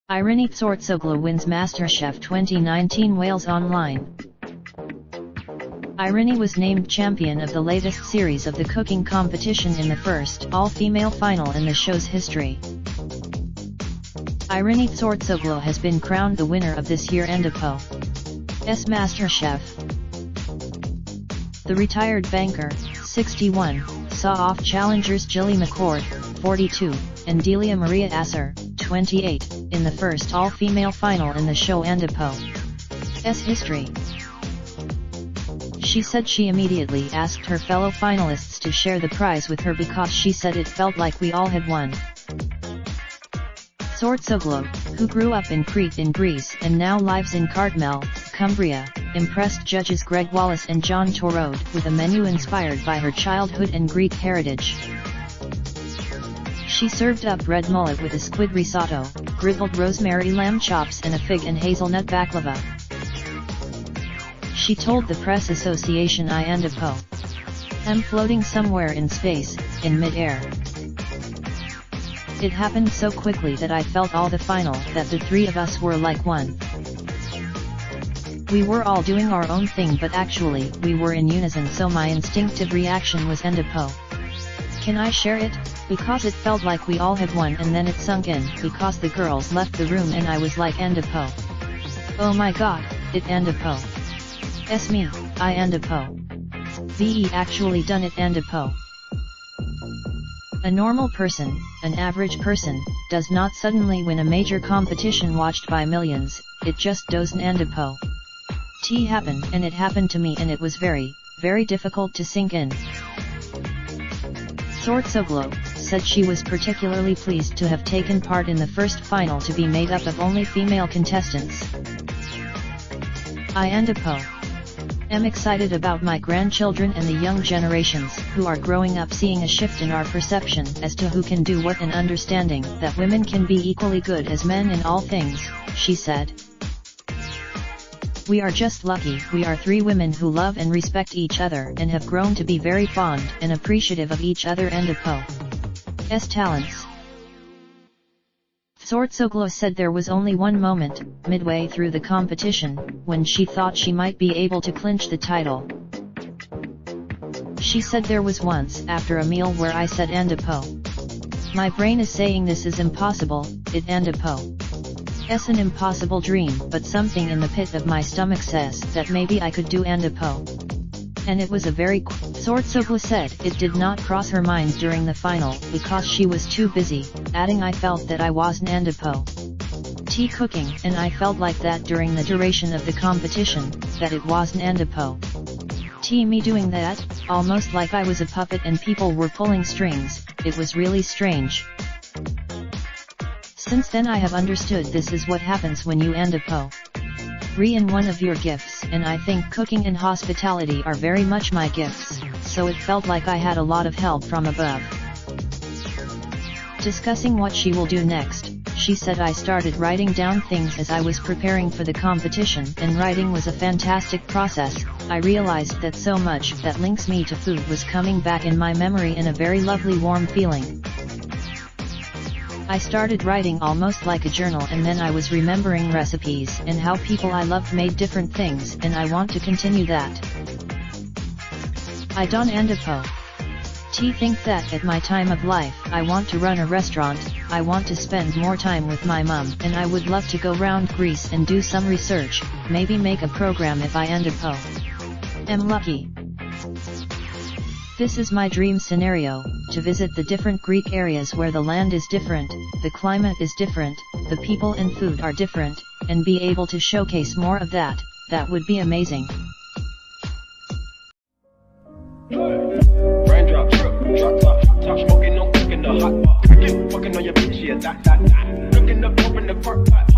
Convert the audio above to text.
Irini Tzortzoglou wins MasterChef 2019 Wales Online. Irini was named champion of the latest series of the cooking competition in the first all-female final in the show's history. Irini Tzortzoglou has been crowned the winner of this year's MasterChef. The retired banker, 61, saw off challengers Gilly McCord, 42, and Delia Maria Asser, 28, in the first all-female final in the show's history. She said she immediately asked her fellow finalists to share the prize with her because she said it felt like we all had won. Tzortzoglou, who grew up in Crete in Greece and now lives in Cartmel, Cumbria, impressed judges Greg Wallace and John Torode with a menu inspired by her childhood and Greek heritage. She served up red mullet with a squid risotto, griddled rosemary lamb chops and a fig and hazelnut baklava. She told the press association I'm floating somewhere in space, in mid-air. It happened so quickly that I felt all the final that the three of us were like one. We were all doing our own thing but actually we were in unison, so my instinctive reaction was Can I share it? Because it felt like we all had won, and then it sunk in because the girls left the room and I was like oh my god, it S me, VE actually done it A normal person, an average person, does not suddenly win a major competition watched by millions, it just doesn't T happened, and it happened to me, and it was very, very difficult to sink in. Tzortzoglou said she was particularly pleased to have taken part in the first final to be made up of only female contestants. I'm excited about my grandchildren and the young generations who are growing up, seeing a shift in our perception as to who can do what and understanding that women can be equally good as men in all things, she said. We are just lucky we are three women who love and respect each other and have grown to be very fond and appreciative of each other S talents. Tzortzoglou said there was only one moment, midway through the competition, when she thought she might be able to clinch the title. She said there was once after a meal where I said my brain is saying this is impossible, it's an impossible dream, but something in the pit of my stomach says that maybe I could do And it was a very Tzortzoglou said it did not cross her mind during the final because she was too busy, adding I felt that I wasn't T cooking, and I felt like that during the duration of the competition, that it wasn't T me doing that, almost like I was a puppet and people were pulling strings, it was really strange. Since then I have understood this is what happens when you in one of your gifts, and I think cooking and hospitality are very much my gifts, so it felt like I had a lot of help from above. Discussing what she will do next, she said I started writing down things as I was preparing for the competition, and writing was a fantastic process. I realized that so much that links me to food was coming back in my memory in a very lovely warm feeling. I started writing almost like a journal, and then I was remembering recipes and how people I loved made different things, and I want to continue that. I don't think that at my time of life I want to run a restaurant, I want to spend more time with my mum, and I would love to go round Greece and do some research, maybe make a program if I am lucky. This is my dream scenario, to visit the different Greek areas where the land is different, the climate is different, the people and food are different, and be able to showcase more of that. That would be amazing. Raindrop, drop top smoking, no cooking the hot pot. Fucking on your bitch, yeah, that. Looking up, open the park pot.